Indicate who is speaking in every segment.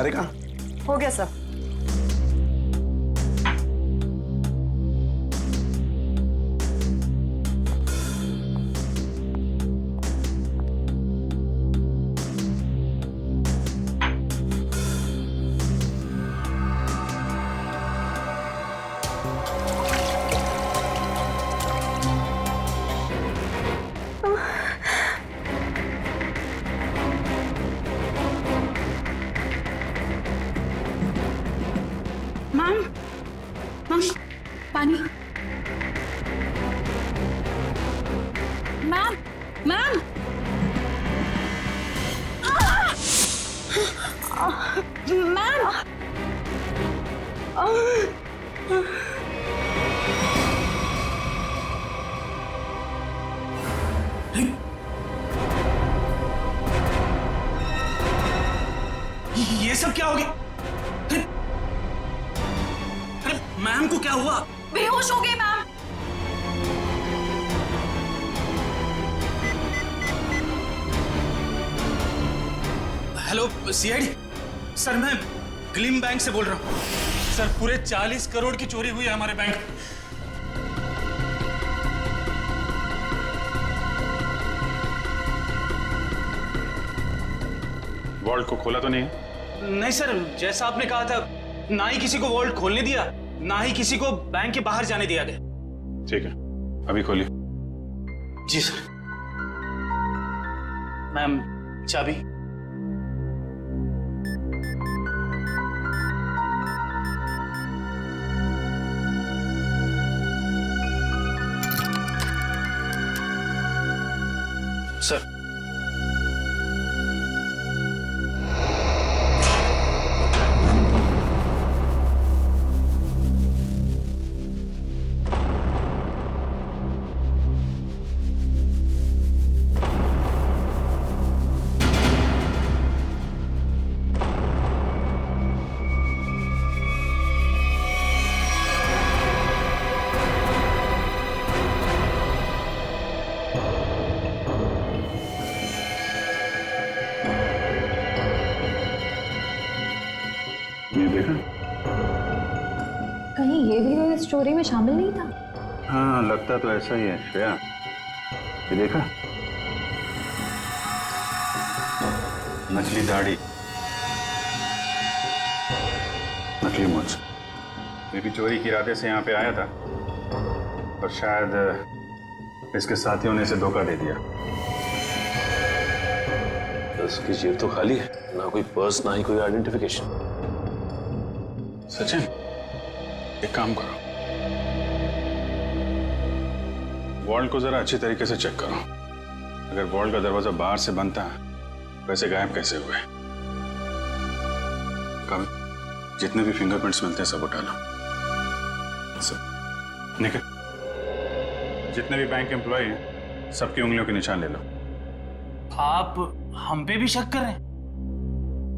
Speaker 1: सारिका,
Speaker 2: हो गया सब।
Speaker 3: मैम, पानी। मैम, मैम, मैम,
Speaker 1: ये सब क्या हो गया? अरे मैम को क्या हुआ?
Speaker 3: बेहोश हो गए मैम।
Speaker 1: हेलो सीआईडी सर, मैं ग्लिम बैंक से बोल रहा हूँ। सर पूरे 40 करोड़ की चोरी हुई है हमारे बैंक में।
Speaker 4: वॉल्ट को खोला तो नहीं?
Speaker 1: नहीं सर, जैसा आपने कहा था, ना ही किसी को वॉल्ट खोलने दिया, ना ही किसी को बैंक के बाहर जाने दिया गया।
Speaker 4: ठीक है, अभी खोलिए।
Speaker 1: जी सर। मैम चाबी। सर
Speaker 4: ये देखा?
Speaker 5: कहीं ये भी तो इस स्टोरी में शामिल नहीं था?
Speaker 4: हाँ, लगता तो ऐसा ही है श्रेया। ये देखा? नकली दाढ़ी, नकली मूंछ। ये भी चोरी के इरादे से यहाँ पे आया था, पर शायद इसके साथियों ने इसे धोखा दे दिया।
Speaker 6: उसकी जेब तो खाली है, ना कोई पर्स ना ही कोई आइडेंटिफिकेशन।
Speaker 4: सचिन, एक काम करो, वॉल्ट को जरा अच्छी तरीके से चेक करो। अगर वॉल्ट का दरवाजा बाहर से बंद था, वैसे गायब कैसे हुए? कभी जितने भी फिंगरप्रिंट्स मिलते हैं सब उठा लो। सब निकल, जितने भी बैंक एम्प्लॉय हैं सबकी उंगलियों के निशान ले लो।
Speaker 1: आप हम पे भी शक कर रहे हैं?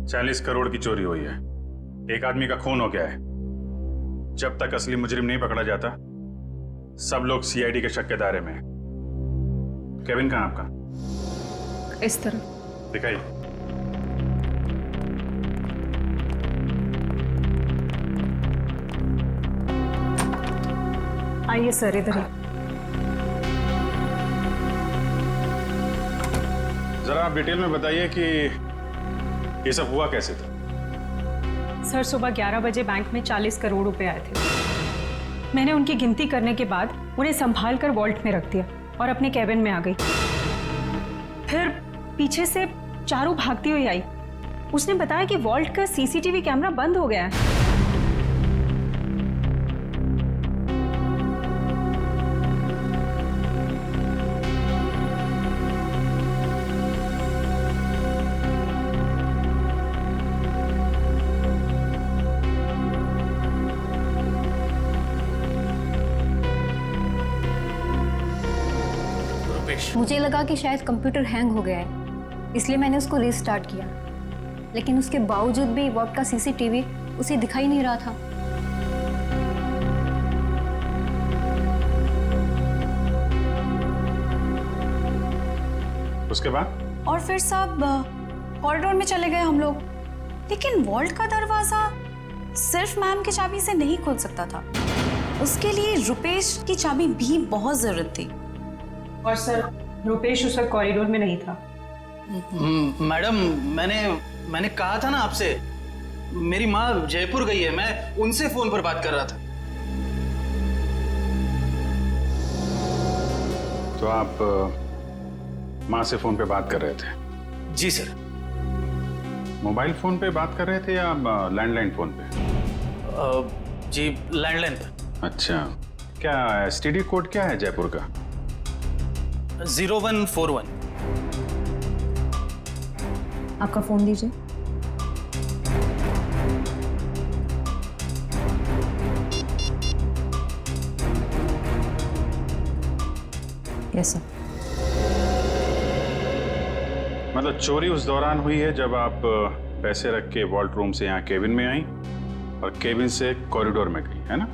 Speaker 4: 40 करोड़ की चोरी हुई है, एक आदमी का खून हो गया है। जब तक असली मुजरिम नहीं पकड़ा जाता, सब लोग सीआईडी के शक के दायरे में हैं। केविन कहाँ आपका?
Speaker 5: इस तरह
Speaker 4: दिखाइए।
Speaker 2: आइए सर, इधर ही।
Speaker 4: जरा आप डिटेल में बताइए कि ये सब हुआ कैसे था?
Speaker 2: सर सुबह 11 बजे बैंक में 40 करोड़ रुपए आए थे। मैंने उनकी गिनती करने के बाद उन्हें संभाल कर वॉल्ट में रख दिया और अपने कैबिन में आ गई। फिर पीछे से चारू भागती हुई आई। उसने बताया कि वॉल्ट का सीसीटीवी कैमरा बंद हो गया है।
Speaker 5: मुझे लगा कि शायद कंप्यूटर हैंग हो गया है, इसलिए मैंने उसको रीस्टार्ट किया, लेकिन उसके बावजूद भी वॉल्ट का सीसीटीवी उसे दिखाई नहीं रहा था।
Speaker 4: उसके बाद?
Speaker 3: और फिर साहब कॉरिडोर में चले गए हम लोग, लेकिन वॉल्ट का दरवाजा सिर्फ मैम की चाबी से नहीं खुल सकता था, उसके लिए रुपेश की चाबी भी बहुत जरूरत थी।
Speaker 2: और सर, रुपेश उस वक्त कॉरिडोर में नहीं था।
Speaker 1: मैडम, मैंने कहा था ना आपसे, मेरी माँ जयपुर गई है, मैं उनसे फोन पर बात कर रहा था।
Speaker 4: तो आप माँ से फोन पे बात कर रहे थे?
Speaker 1: जी सर।
Speaker 4: मोबाइल फोन पे बात कर रहे थे या लैंडलाइन फोन पे?
Speaker 1: जी लैंडलाइन पर।
Speaker 4: अच्छा, क्या एसटीडी कोड क्या है जयपुर का?
Speaker 1: 0141।
Speaker 5: आपका फ़ोन दीजिए। Yes sir.
Speaker 4: मतलब चोरी उस दौरान हुई है जब आप पैसे रख के वॉल्ट रूम से यहाँ केबिन में आई और केबिन से कॉरिडोर में गई, है ना?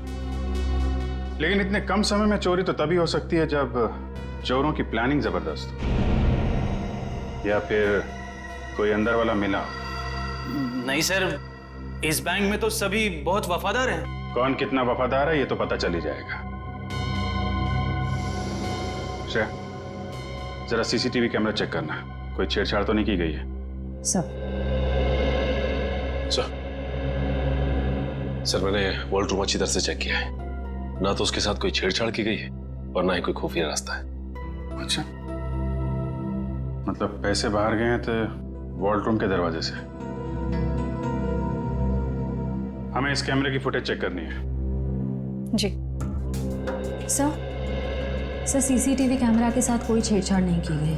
Speaker 4: लेकिन इतने कम समय में चोरी तो तभी हो सकती है जब चोरों की प्लानिंग जबरदस्त हो, या फिर कोई अंदर वाला मिला हो।
Speaker 1: नहीं सर, इस बैंक में तो सभी बहुत वफादार हैं।
Speaker 4: कौन कितना वफादार है ये तो पता चल ही जाएगा। श्रेया, जरा सीसीटीवी कैमरा चेक करना, कोई छेड़छाड़ तो नहीं की गई है?
Speaker 5: सर।
Speaker 6: सर मैंने वॉल्ट रूम अच्छी तरह से चेक किया है, ना तो उसके साथ कोई छेड़छाड़ की गई है और ना ही कोई खुफिया रास्ता है।
Speaker 4: अच्छा, मतलब पैसे बाहर गए हैं तो वॉल्ट रूम के दरवाजे से। हमें इस कैमरे की फुटेज चेक करनी है।
Speaker 2: जी
Speaker 5: सर, सीसीटीवी कैमरा के साथ कोई छेड़छाड़ नहीं की गई।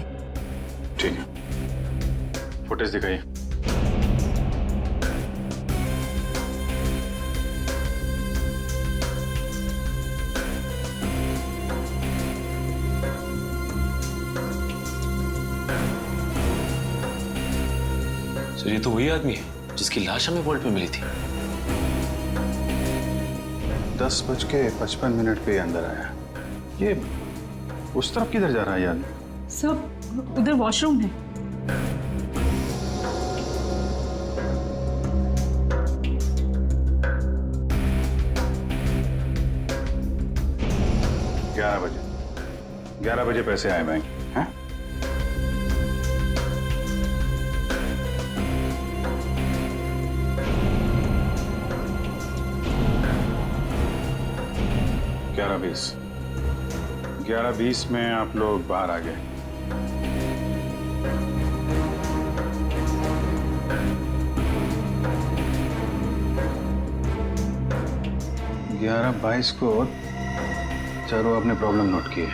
Speaker 4: ठीक है, फुटेज दिखाइए।
Speaker 6: सर ये तो वही आदमी है जिसकी लाश हमें वॉल्ट में मिली थी।
Speaker 4: 10:55 पे अंदर आया। ये उस तरफ किधर जा रहा है यार?
Speaker 2: सब उधर वॉशरूम है। ग्यारह बजे पैसे आए बैंक, हैं? $11:20 11:20 में आप लोग बाहर आ गए। ग्यारह 22 को चारों अपने प्रॉब्लम नोट किए।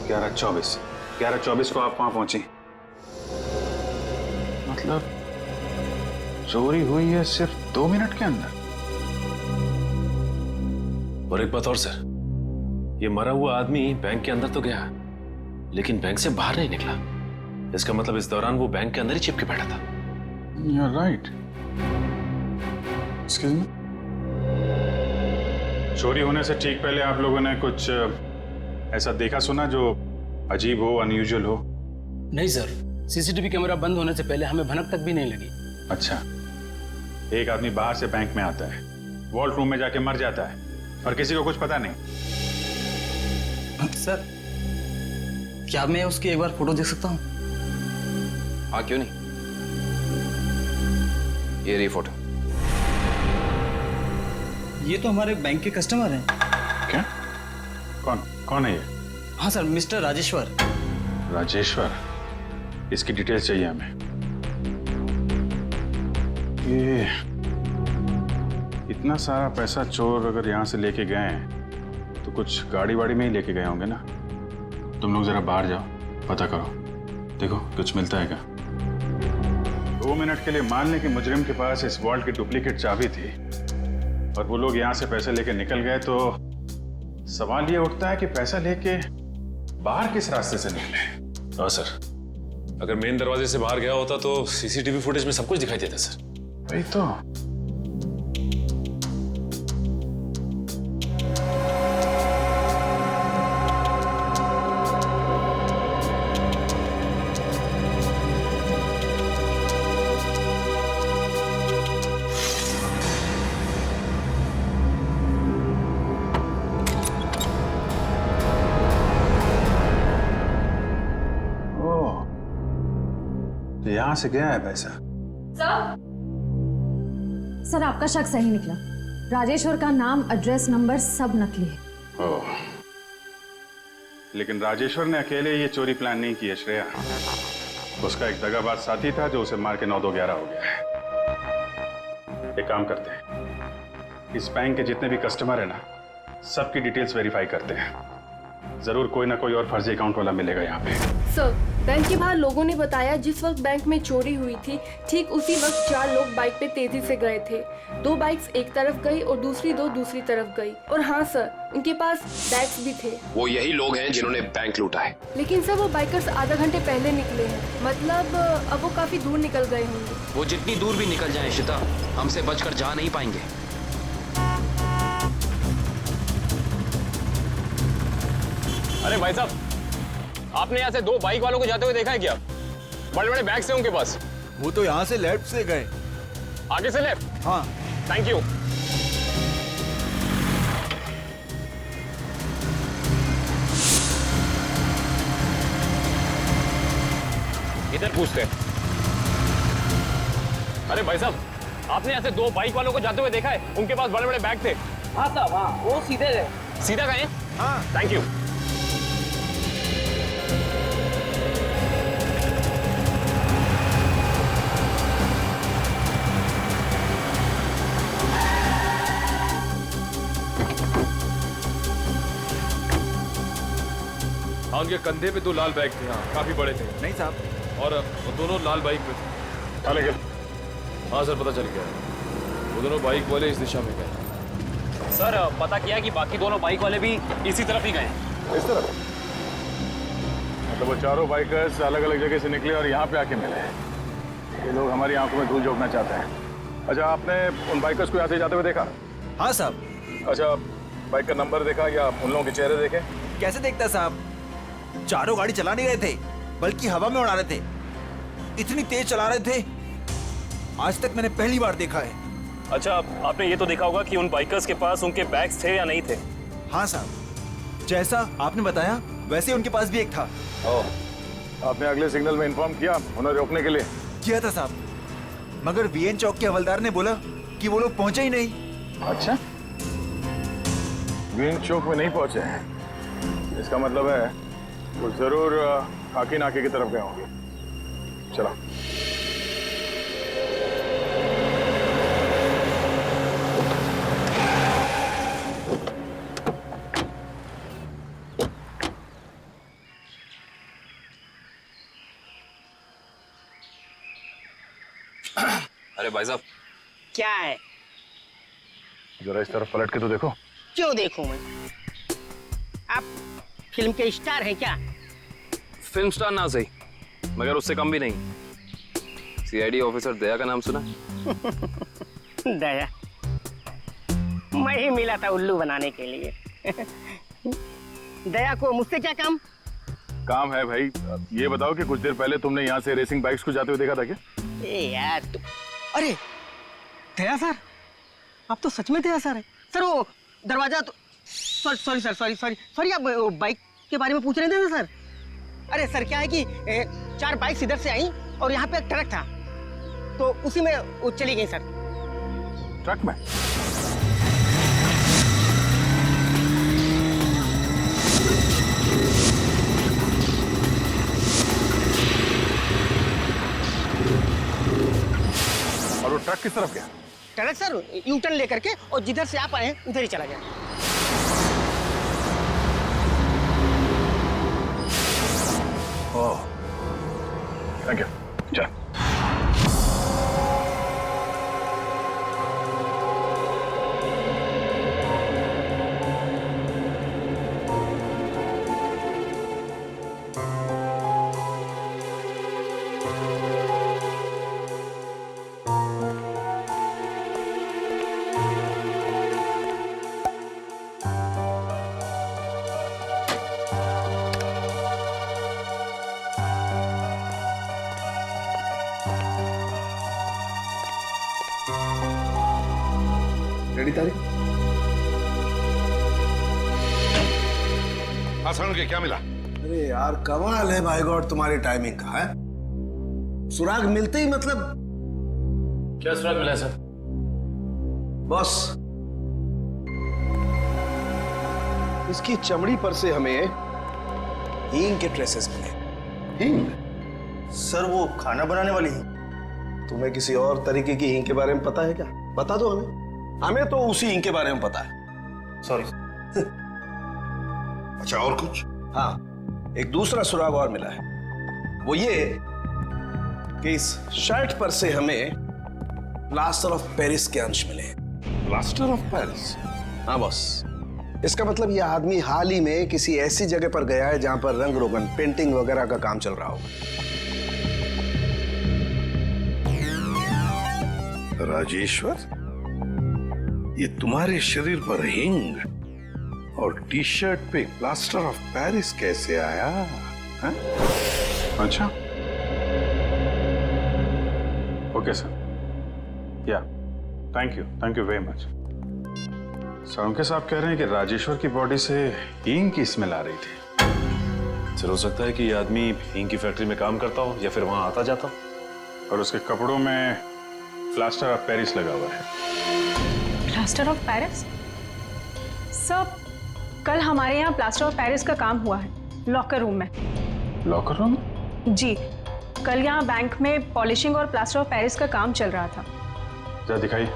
Speaker 2: 11:24 को आप वहां पहुंची। मतलब चोरी हुई है सिर्फ 2 मिनट के अंदर।
Speaker 6: और एक बात और सर, ये मरा हुआ आदमी बैंक के अंदर तो गया लेकिन बैंक से बाहर नहीं निकला। इसका मतलब इस दौरान वो बैंक के अंदर ही चिपके बैठा था।
Speaker 4: You're right. Excuse me? चोरी होने से ठीक पहले आप लोगों ने कुछ ऐसा देखा सुना जो अजीब हो, अनयूजुअल हो?
Speaker 7: नहीं सर, सीसीटीवी कैमरा बंद होने से पहले हमें भनक तक भी नहीं लगी।
Speaker 4: अच्छा, एक आदमी बाहर से बैंक में आता है, वॉल्ट रूम में जाके मर जाता है और किसी को कुछ पता नहीं।
Speaker 7: सर, क्या मैं उसकी एक बार फोटो देख सकता हूँ?
Speaker 8: हाँ क्यों नहीं, ये रही फोटो।
Speaker 7: ये तो हमारे बैंक के कस्टमर हैं।
Speaker 4: क्या? कौन है ये?
Speaker 7: हाँ सर, मिस्टर राजेश्वर।
Speaker 4: राजेश्वर? इसकी डिटेल्स चाहिए हमें। ये इतना सारा पैसा चोर अगर यहाँ से लेके गए हैं तो कुछ गाड़ी वाड़ी में ही लेके गए होंगे ना। तुम लोग जरा बाहर जाओ, पता करो, देखो कुछ मिलता है क्या। 2 मिनट के लिए मान लें कि मुजरिम के पास इस वॉल्ट की डुप्लीकेट चाबी थी और वो लोग यहाँ से पैसे लेके निकल गए, तो सवाल ये उठता है कि पैसा लेके बाहर किस रास्ते से निकले।
Speaker 6: हाँ सर, अगर मेन दरवाजे से बाहर गया होता तो सीसीटीवी फुटेज में सब कुछ दिखाई देता सर।
Speaker 4: वही तो। यहाँ से गया है पैसा?
Speaker 5: सर आपका शक सही निकला। राजेश्वर का नाम, एड्रेस, नंबर सब नकली है।
Speaker 4: ओह, लेकिन राजेश्वर ने अकेले ये चोरी प्लान नहीं की है श्रेया। उसका एक दगाबाज साथी था जो उसे मार के 9-2-11 हो गया है। एक काम करते हैं, इस बैंक के जितने भी कस्टमर है ना, सबकी डिटेल्स वेरीफाई करते हैं। जरूर कोई ना कोई और फर्जी अकाउंट वाला मिलेगा यहाँ पे।
Speaker 9: सर, बैंक के बाहर लोगों ने बताया जिस वक्त बैंक में चोरी हुई थी ठीक उसी वक्त 4 लोग बाइक पे तेजी से गए थे। 2 बाइक्स एक तरफ गई और दूसरी 2 दूसरी तरफ गई। और हाँ सर, उनके पास बैग्स भी थे।
Speaker 6: वो यही लोग हैं जिन्होंने बैंक लूटा है।
Speaker 9: लेकिन सर वो बाइकर्स आधा घंटे पहले निकले हैं, मतलब अब वो काफी दूर निकल गए होंगे।
Speaker 8: वो जितनी दूर भी निकल जाए शिता, हमसे बचकर जा नहीं पाएंगे।
Speaker 10: अरे भाई साहब, आपने यहाँ से 2 बाइक वालों को जाते हुए देखा है क्या? बड़े बड़े बैग्स हैं उनके पास।
Speaker 11: वो तो यहाँ से लेफ्ट से गए।
Speaker 10: आगे से लेफ्ट?
Speaker 11: हाँ।
Speaker 10: Thank you. इधर पूछते हैं। अरे भाई साहब, आपने यहाँ से 2 बाइक वालों को जाते हुए देखा है? उनके पास बड़े बड़े बैग थे।
Speaker 7: हाँ साहब, हाँ वो सीधे गए।
Speaker 10: सीधा गए?
Speaker 11: हाँ।
Speaker 10: Thank you.
Speaker 12: हाँ, उनके कंधे पे 2 लाल बैग थे। हाँ, काफी बड़े थे।
Speaker 11: नहीं साहब।
Speaker 12: और वो दोनों लाल बाइक पे थे। हाँ सर, पता चल गया। वो दोनों बाइक वाले इस दिशा में गए।
Speaker 10: सर, पता किया कि बाकी दोनों बाइक वाले भी इसी तरफ ही गए।
Speaker 4: इस तरफ? मतलब वो चारों बाइकर्स अलग अलग जगह से निकले और यहाँ पे आके मिले। ये लोग हमारी आंखों में धूल झोंकना चाहते हैं। अच्छा, आपने उन बाइकर्स को यहाँ से जाते हुए देखा?
Speaker 11: हाँ साहब।
Speaker 12: अच्छा, बाइक का नंबर देखा या उन लोगों के चेहरे देखे?
Speaker 11: कैसे देखता साहब, चारों गाड़ी चला नहीं रहे थे, बल्कि हवा में उड़ा रहे थे। इतनी तेज चला रहे थे, आज तक मैंने पहली बार देखा है।
Speaker 10: अच्छा, आपने ये तो देखा होगा कि उन बाइकर्स के पास उनके बैग्स थे या नहीं थे?
Speaker 11: हाँ साहब, जैसा आपने बताया वैसे उनके पास भी एक था।
Speaker 4: ओह, आपने अगले सिग्नल में इन्फॉर्म किया उन्हें रोकने के लिए?
Speaker 11: किया था साहब, मगर वीएन चौक के हवलदार ने बोला कि वो लोग पहुंचे ही नहीं।
Speaker 4: अच्छा, वीएन चौक में नहीं पहुंचे हैं, इसका मतलब है वो जरूर खाकी नाके की तरफ गए होंगे। चलो।
Speaker 8: अरे भाई साहब,
Speaker 7: क्या है?
Speaker 4: जरा इस तरफ पलट के तो देखो।
Speaker 7: क्यों देखूं मैं? आप फिल्म के स्टार हैं क्या?
Speaker 8: फिल्म स्टार ना सही, मगर उससे कम भी नहीं। सीआईडी ऑफिसर दया का नाम सुना?
Speaker 7: दया? मैं ही मिला था उल्लू बनाने के लिए। दया को मुझसे क्या काम?
Speaker 4: काम है भाई। ये बताओ कि कुछ देर पहले तुमने यहाँ से रेसिंग बाइक्स को जाते हुए देखा था क्या?
Speaker 7: ए यार अरे दया सर, आप तो सच में दया सर है। सर वो दरवाजा तो सॉरी सर, सॉरी आप बाइक के बारे में पूछ रहे थे ना सर? अरे सर क्या है कि 4 बाइक्स इधर से आई और यहाँ पे एक ट्रक था, तो उसी में वो चली गई सर।
Speaker 4: ट्रक में? और वो ट्रक किस तरफ गया?
Speaker 7: ट्रक सर यू टर्न लेकर के और जिधर से आप आए हैं उधर ही चला गया।
Speaker 4: ओह, थैंक यू। चल।
Speaker 11: रेडी तारीख?
Speaker 13: हाँ सर, क्या मिला?
Speaker 14: अरे यार कमाल है भाई गॉड तुम्हारी टाइमिंग का है।
Speaker 13: सुराग मिलते ही मतलब
Speaker 6: क्या सुराग मिला है सर?
Speaker 13: बॉस, इसकी चमड़ी पर से हमें हींग के ट्रेसेस मिले।
Speaker 14: हींग? सर वो खाना बनाने वाली हींग?
Speaker 13: तुम्हें किसी और तरीके की हींग के बारे में पता है क्या? बता दो हमें। हमें तो उसी हींग के बारे में पता है।
Speaker 14: सॉरी। अच्छा और कुछ?
Speaker 13: हाँ, एक दूसरा सुराग और मिला है। वो ये कि इस शर्ट पर से हमें प्लास्टर ऑफ पेरिस के अंश मिले।
Speaker 14: Plaster of Paris?
Speaker 13: हाँ बॉस, इसका मतलब ये आदमी हाल ही में किसी ऐसी जगह पर गया है जहां पर रंग रोगन, पेंटिंग वगैरह का काम चल रहा होगा।
Speaker 14: राजेश्वर, ये तुम्हारे शरीर पर हिंग और टी शर्ट पे प्लास्टर ऑफ पेरिस कैसे आया? हा?
Speaker 4: अच्छा, ओके सर, या thank you very much. Sir साहब कह रहे हैं कि राजेश्वर की बॉडी से हींग की स्मेल आ रही थी।
Speaker 6: सर हो सकता है कि ये आदमी हींग की फैक्ट्री में काम करता हो या फिर वहां आता जाता हो।
Speaker 4: और उसके कपड़ों में प्लास्टर ऑफ पेरिस लगा हुआ है।
Speaker 2: Plaster of Paris? सर, कल हमारे यहाँ प्लास्टर ऑफ पेरिस का काम हुआ है लॉकर रूम में।
Speaker 4: Locker room?
Speaker 2: जी, कल यहाँ बैंक में पॉलिशिंग और प्लास्टर ऑफ पेरिस का काम चल रहा था।
Speaker 4: जरा दिखाइए।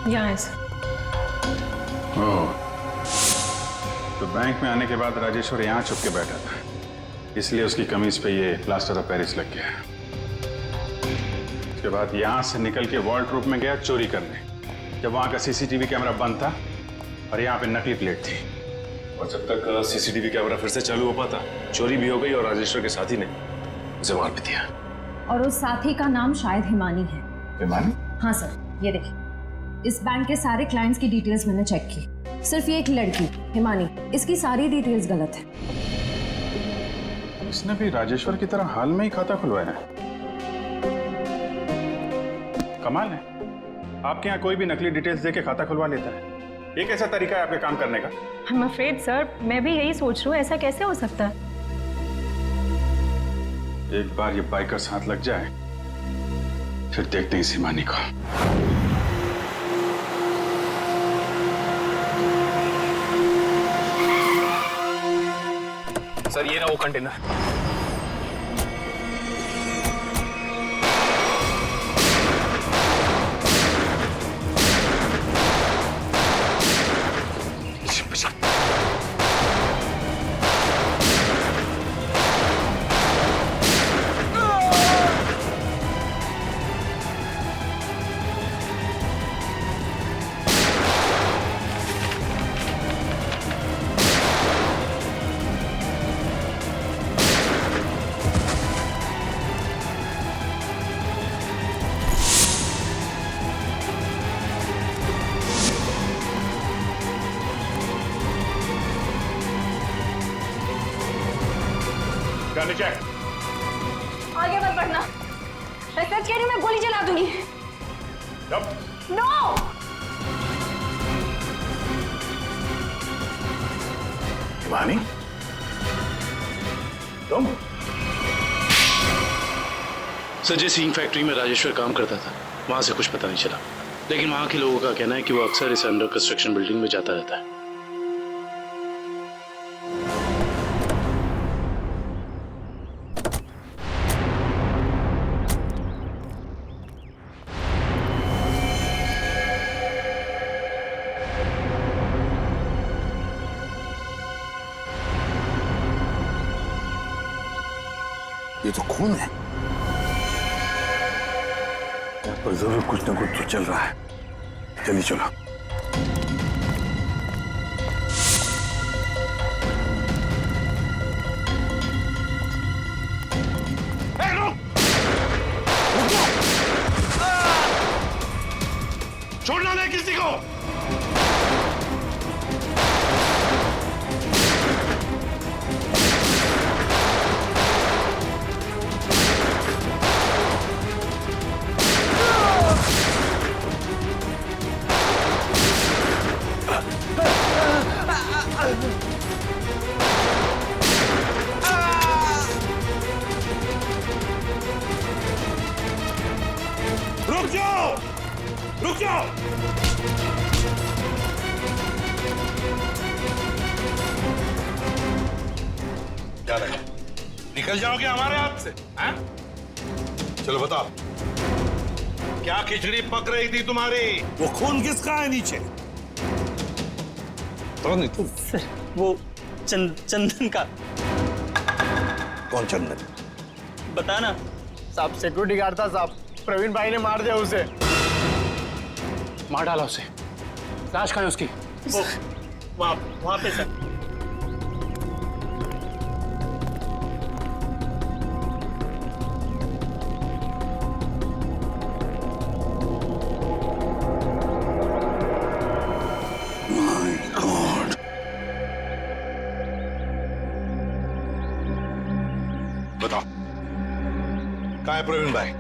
Speaker 2: यहाँ है सर।
Speaker 4: तो बैंक में आने के बाद राजेश्वर यहाँ छुप के बैठा था, इसलिए उसकी कमीज पे ये प्लास्टर ऑफ पेरिस लग गया। उसके बाद यहाँ से निकल के वॉल्ट रूप में गया चोरी करने, जब वहाँ का सीसीटीवी कैमरा बंद था और यहाँ पे नकली प्लेट थी।
Speaker 6: और जब तक सीसीटीवी कैमरा फिर से चालू हो पाता, चोरी भी हो गई और राजेश्वर के साथी ने उसे मार भी दिया।
Speaker 15: और उस साथी का नाम शायद हिमानी है।
Speaker 4: हिमानी?
Speaker 15: हाँ सर, ये देखिए, इस बैंक के सारे क्लाइंट्स की डिटेल्स मैंने चेक की। सिर्फ ये एक लड़की हिमानी, इसकी सारी डिटेल्स गलत है।
Speaker 4: इसने भी राजेश्वर की तरह हाल में ही खाता खुलवाया है। कमाल है, आपके यहाँ कोई भी नकली डिटेल्स देके खाता खुलवा लेता है। ये कैसा तरीका है आपके काम करने का?
Speaker 2: I'm afraid, सर, मैं भी यही सोच रही हूँ, ऐसा कैसे हो सकता है?
Speaker 4: एक बार ये बाइकर्स हाथ लग जाए, फिर देखते हैं इस हिमानी को।
Speaker 10: सर ये रहा वो कंटेनर।
Speaker 15: आगे मत बढ़ना, मैं सच कह रही हूँ, मैं गोली चला दूंगी। नो!
Speaker 14: हिमानी, तुम?
Speaker 16: सर, जिस हींग फैक्ट्री में राजेश्वर काम करता था, वहां से कुछ पता नहीं चला, लेकिन वहां के लोगों का कहना है कि वो अक्सर इस अंडर कंस्ट्रक्शन बिल्डिंग में जाता रहता है।
Speaker 14: ये तो खून है। यहाँ पर जरूर कुछ ना कुछ तो चल रहा है। चलिए चलो।
Speaker 17: छोड़ना नहीं किसी को।
Speaker 14: निकल जाओगे हमारे हाथ से? हैं? चलो बताओ, क्या खिचड़ी पक रही थी तुम्हारी? वो खून किसका है नीचे? तो नहीं तुम?
Speaker 7: सर वो चंदन का।
Speaker 14: कौन चंदन?
Speaker 7: बता ना साहब, सिक्योरिटी गार्ड था साहब, प्रवीण भाई ने मार दिया उसे।
Speaker 10: मार डाला उसे? लाश कहाँ है उसकी?
Speaker 7: वहां पे सर।
Speaker 14: बताओ, कहाँ है प्रवीण भाई?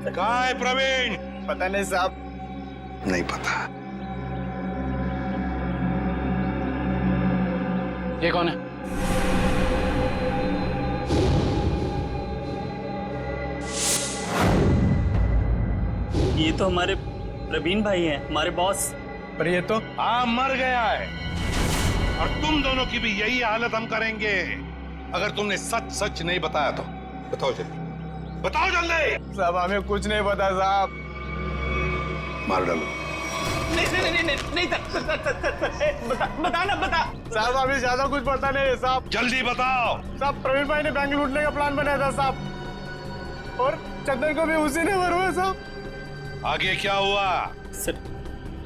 Speaker 14: कहाँ है प्रवीण?
Speaker 7: पता नहीं साहब।
Speaker 14: नहीं पता।
Speaker 10: ये कौन है?
Speaker 7: ये तो हमारे प्रवीण भाई हैं, हमारे बॉस।
Speaker 14: पर ये तो मर गया है। और तुम दोनों की भी यही हालत हम करेंगे अगर तुमने सच सच नहीं बताया तो। बताओ जल्दी, बताओ जल्दी।
Speaker 7: साहब हमें कुछ नहीं पता साहब।
Speaker 14: मार डालो।
Speaker 7: नहीं बता साहब, हमें ज्यादा कुछ पता नहीं है साहब।
Speaker 14: जल्दी बताओ।
Speaker 7: साहब प्रवीण भाई ने बैंक लूटने का प्लान बनाया था साहब, और चंदन को भी उसी ने मरवाया साहब।
Speaker 14: आगे क्या हुआ?
Speaker 7: सर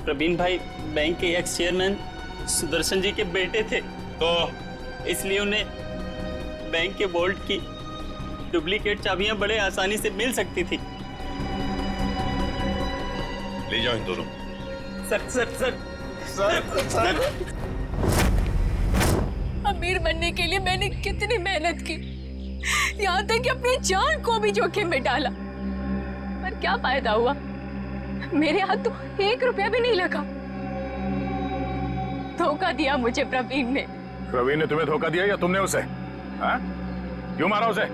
Speaker 7: प्रवीण भाई बैंक के एक्स चेयरमैन सुदर्शन जी के बेटे थे,
Speaker 14: तो
Speaker 7: इसलिए उन्हें बैंक के वॉल्ट की डुप्लीकेट चाबियां बड़े आसानी से मिल सकती थी।
Speaker 14: ले जाओ इन दोनों।
Speaker 7: सर
Speaker 17: अमीर बनने के लिए मैंने कितनी मेहनत की, यहाँ तक कि अपनी जान को भी जोखिम में डाला, पर क्या फायदा हुआ? मेरे हाथ तो 1 रुपया भी नहीं लगा। धोखा दिया मुझे प्रवीण ने।
Speaker 12: प्रवीण ने तुम्हें धोखा दिया या तुमने उसे? हाँ? क्यों मारा उसे?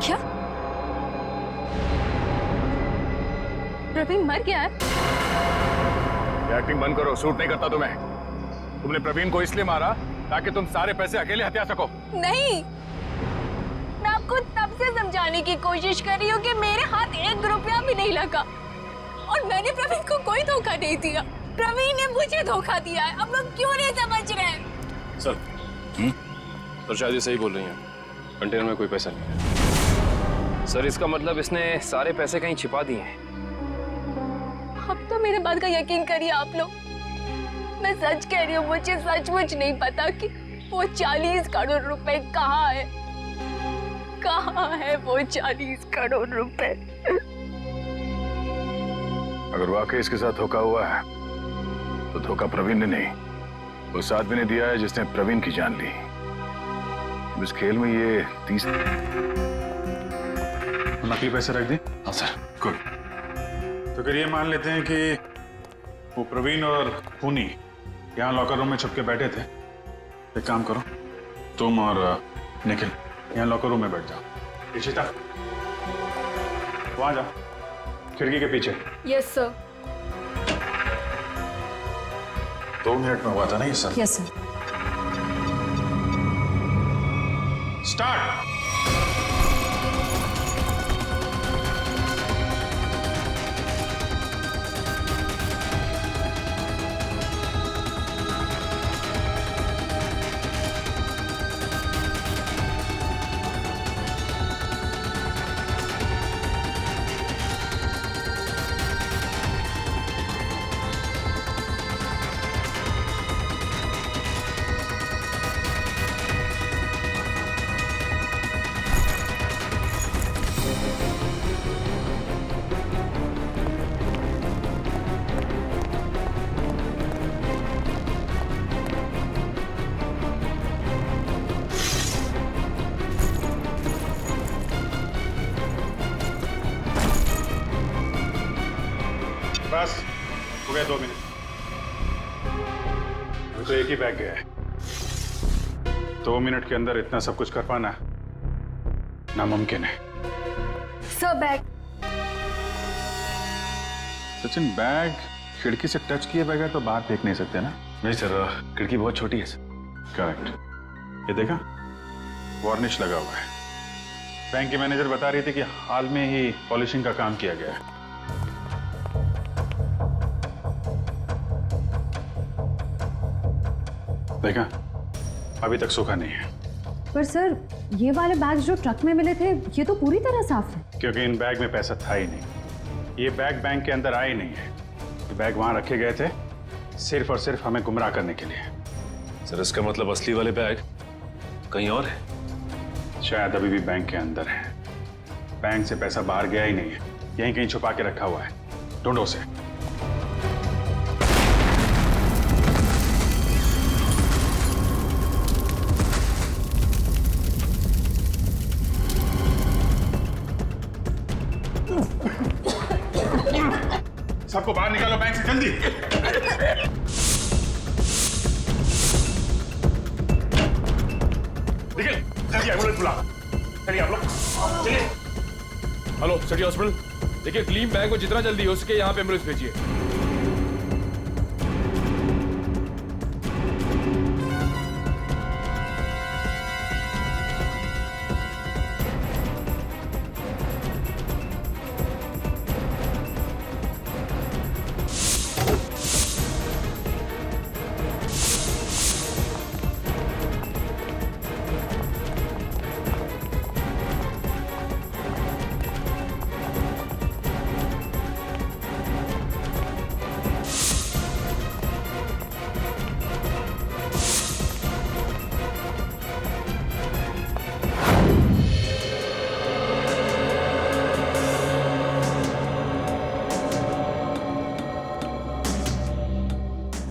Speaker 17: क्या प्रवीण मर गया है?
Speaker 12: एक्टिंग बंद करो, सूट नहीं करता तुम्हें। तुमने प्रवीण को इसलिए मारा ताकि तुम सारे पैसे अकेले हथिया सको।
Speaker 17: नहीं, मैं आपको तब से समझाने की कोशिश कर रही हूँ कि मेरे हाथ 1 रुपया भी नहीं लगा और मैंने प्रवीण को कोई धोखा नहीं दिया। प्रवीण ने मुझे धोखा दिया है। अब लोग क्यों नहीं समझ रहे हैं?
Speaker 8: सर तो शायद ये सही बोल रही हैं, कंटेनर में कोई पैसा नहीं है। सर इसका मतलब इसने सारे पैसे कहीं छिपा दिए हैं।
Speaker 17: अब तो मेरे बात का यकीन करिए आप लोग, मैं सच कह रही हूँ, मुझे सचमुच नहीं पता कि वो 40 करोड़ रुपए कहाँ है। कहाँ है वो 40 करोड़ रुपए?
Speaker 12: अगर वाकई इसके साथ धोखा हुआ है तो धोखा प्रवीण ने नहीं, उस आदमी ने दिया है जिसने प्रवीण की जान ली। इस खेल में ये 30
Speaker 4: नकली पैसे रख दी।
Speaker 6: हाँ सर।
Speaker 4: गुड। तो फिर ये मान लेते हैं कि वो प्रवीण और खूनी यहाँ लॉकर रूम में छुप के बैठे थे। एक काम करो, तुम और निखिल यहाँ लॉकर रूम में बैठ जाओ। इशिता वहां जाओ, खिड़की के पीछे।
Speaker 9: Yes sir.
Speaker 4: 2 मिनट में हुआ था ना ये सब?
Speaker 15: Yes sir.
Speaker 4: स्टार्ट। बस हो गया 2 मिनट। अभी तो एक ही बैग गया है। 2 मिनट के अंदर इतना सब कुछ कर पाना नामुमकिन है।
Speaker 9: Sir bag.
Speaker 4: सचिन बैग खिड़की से टच किए बगैर तो बाहर फेंक नहीं सकते ना?
Speaker 6: नहीं सर, खिड़की बहुत छोटी है सर।
Speaker 4: करेक्ट। ये देखा, वार्निश लगा हुआ है। बैंक की मैनेजर बता रही थी कि हाल में ही पॉलिशिंग का काम किया गया है। देखा, अभी तक सूखा नहीं है।
Speaker 15: पर सर, ये वाले बैग्स जो ट्रक में मिले थे, ये तो पूरी तरह साफ है।
Speaker 4: क्योंकि इन बैग में पैसा था ही नहीं। ये बैग बैंक के अंदर आए ही नहीं है। ये बैग वहां रखे गए थे सिर्फ और सिर्फ हमें गुमराह करने के लिए।
Speaker 6: सर, इसका मतलब असली वाले बैग कहीं और है?
Speaker 4: शायद अभी भी बैंक के अंदर है। बैंक से पैसा बाहर गया ही नहीं है, यहीं कहीं छुपा के रखा हुआ है। ढूंढो उसे। सबको बाहर निकालो बैंक से, जल्दी। निकल, जल्दी एम्बुलेंस बुला। चलिए आप लोग, चलिए।
Speaker 8: हेलो सिटी हॉस्पिटल, देखिए ग्लीम बैंक को जितना जल्दी हो सके यहाँ पे एम्बुलेंस भेजिए।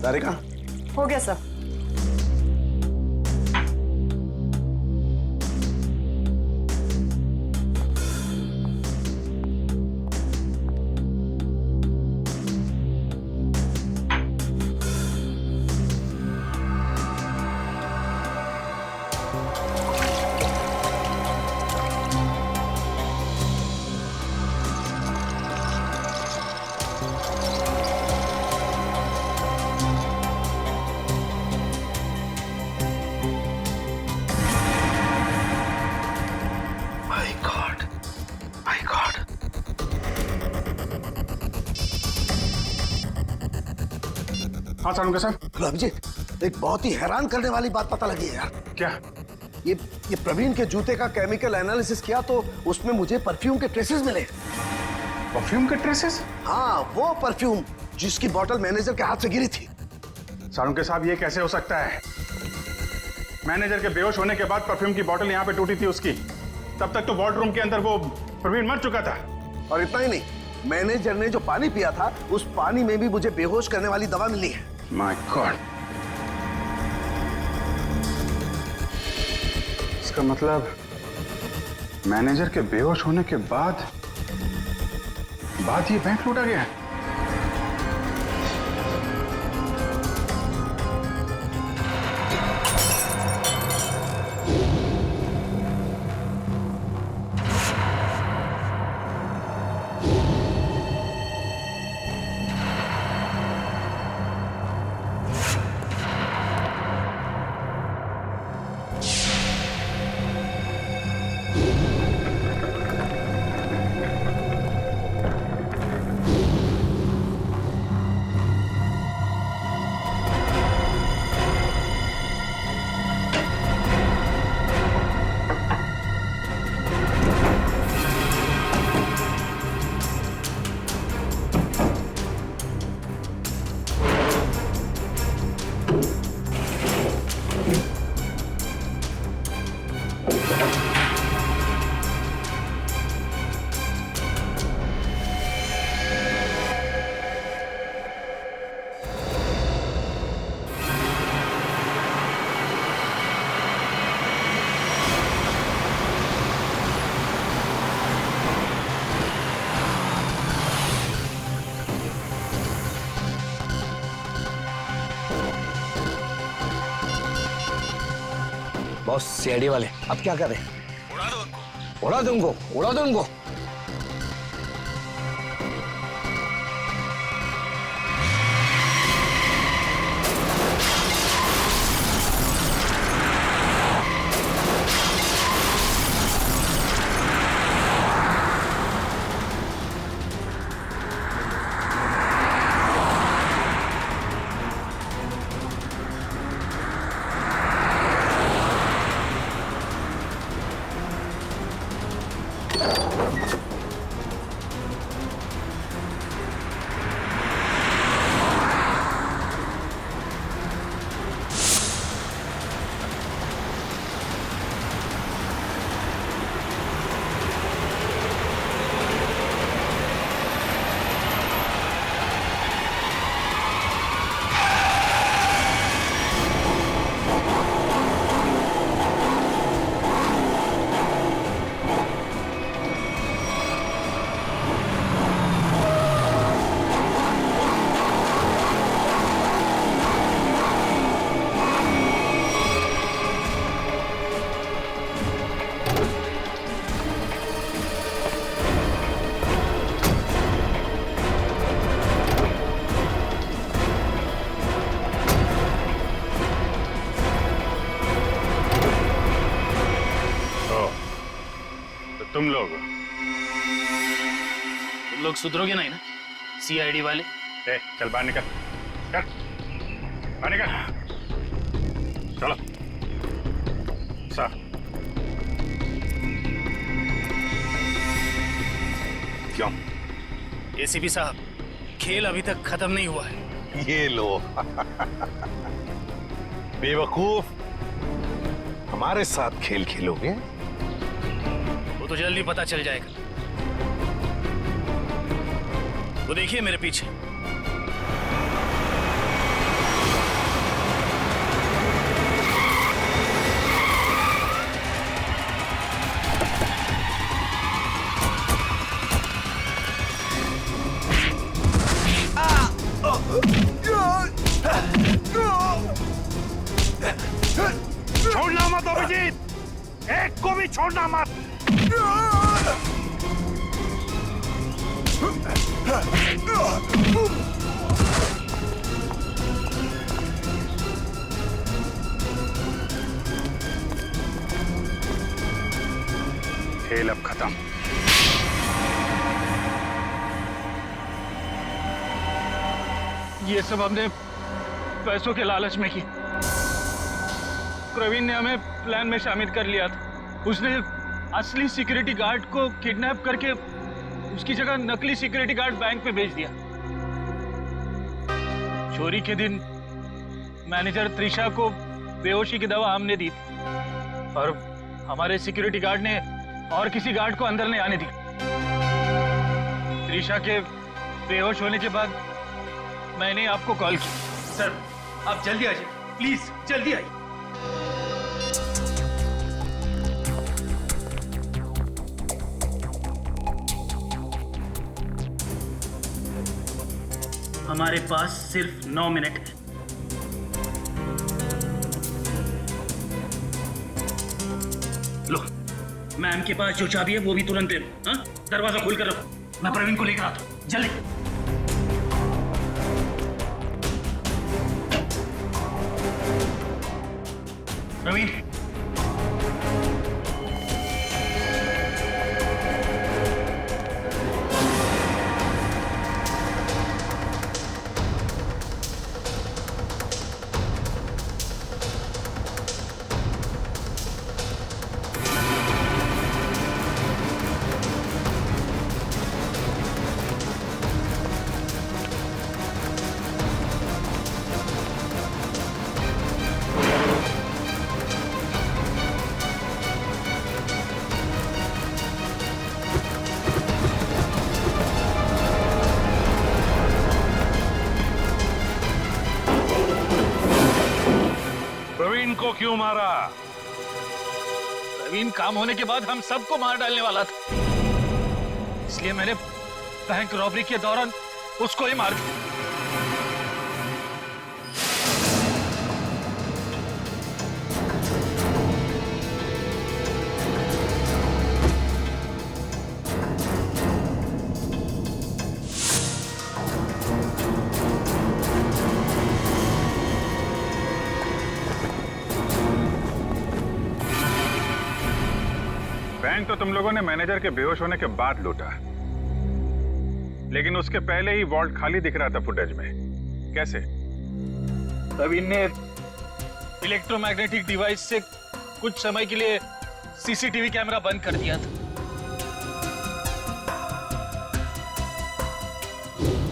Speaker 13: सारिका,
Speaker 2: हो गया सर।
Speaker 4: हाँ सारुंगा साहब।
Speaker 13: हेलो अभिजीत, एक बहुत ही हैरान करने वाली बात पता लगी है यार।
Speaker 4: क्या?
Speaker 13: ये प्रवीण के जूते का केमिकल एनालिसिस किया तो उसमें मुझे परफ्यूम के ट्रेसेस मिले।
Speaker 4: परफ्यूम के ट्रेसेस?
Speaker 13: हाँ, वो परफ्यूम जिसकी बोतल मैनेजर के हाथ से गिरी थी।
Speaker 4: सारुंगा साहब, ये कैसे हो सकता है? मैनेजर के बेहोश होने के बाद परफ्यूम की बोतल यहाँ पे टूटी थी उसकी। तब तक तो वार्ड रूम के अंदर वो प्रवीण मर चुका था।
Speaker 13: और इतना ही नहीं, मैनेजर ने जो पानी पिया था उस पानी में भी मुझे बेहोश करने वाली दवा मिली है।
Speaker 4: माय गॉड, इसका मतलब मैनेजर के बेहोश होने के बाद ये बैंक लूटा गया है।
Speaker 13: बॉस, सीआईडी वाले अब क्या करें?
Speaker 11: उड़ा दो उनको।
Speaker 13: उड़ा दो उनको, उड़ा दो उनको।
Speaker 4: तुम
Speaker 16: लोग सुधरोगे नहीं ना सीआईडी वाले?
Speaker 4: चल बाहर निकल, चल बाहर निकल, चलो सर।
Speaker 14: क्यों?
Speaker 16: एसीपी साहब, खेल अभी तक खत्म नहीं हुआ है।
Speaker 14: ये लो बेवकूफ, हमारे साथ खेल खेलोगे?
Speaker 16: वो तो जल्दी पता चल जाएगा। वो देखिए मेरे पीछे।
Speaker 14: छोड़ना मत अभिजीत, एक को भी छोड़ना मत।
Speaker 4: खेल अब खत्म।
Speaker 1: ये सब हमने पैसों के लालच में की। प्रवीण ने हमें प्लान में शामिल कर लिया था। उसने असली सिक्योरिटी गार्ड को किडनैप करके उसकी जगह नकली सिक्योरिटी गार्ड बैंक में भेज दिया। चोरी के दिन मैनेजर त्रिशा को बेहोशी की दवा हमने दी थी और हमारे सिक्योरिटी गार्ड ने और किसी गार्ड को अंदर नहीं आने दी। त्रिशा के बेहोश होने के बाद मैंने आपको कॉल किया। सर आप जल्दी आ जाइए, प्लीज जल्दी आइए। हमारे पास सिर्फ 9 मिनट है। लो, मैम के पास जो चाबी है वो भी तुरंत दे दो। हाँ? दरवाजा खोल कर रखो, मैं प्रवीण को लेकर आता हूँ। जल्दी। प्रवीण,
Speaker 14: प्रवीण को क्यों मारा?
Speaker 1: प्रवीण काम होने के बाद हम सबको मार डालने वाला था, इसलिए मैंने बैंक रॉबरी के दौरान उसको ही मार दिया।
Speaker 4: बैंक तो तुम लोगों ने मैनेजर के बेहोश होने के बाद लूटा, लेकिन उसके पहले ही वॉल्ट खाली दिख रहा था फुटेज में। कैसे?
Speaker 1: प्रवीण ने इलेक्ट्रोमैग्नेटिक डिवाइस से कुछ समय के लिए सीसीटीवी कैमरा बंद कर दिया था।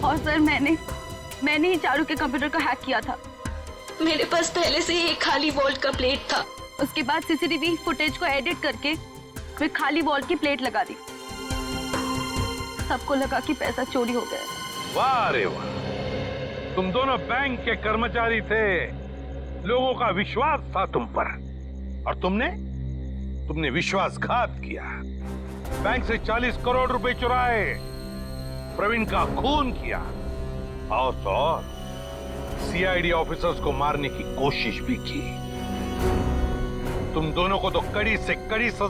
Speaker 17: और सर मैंने ही चारू के कंप्यूटर को हैक किया था। मेरे पास पहले से ही एक खाली वॉल्ट का प्लेट था। उसके बाद सीसीटीवी फुटेज को एडिट करके मैं खाली वॉल्ट की प्लेट लगा दी। सबको लगा कि पैसा चोरी हो गया।
Speaker 14: वाह रे वाह, तुम दोनों बैंक के कर्मचारी थे, लोगों का विश्वास था तुम पर, और तुमने विश्वासघात किया। बैंक से 40 करोड़ रुपए चुराए, प्रवीण का खून किया, और तो और सीआईडी ऑफिसर्स को मारने की कोशिश भी की। तुम दोनों को तो कड़ी से कड़ी सजा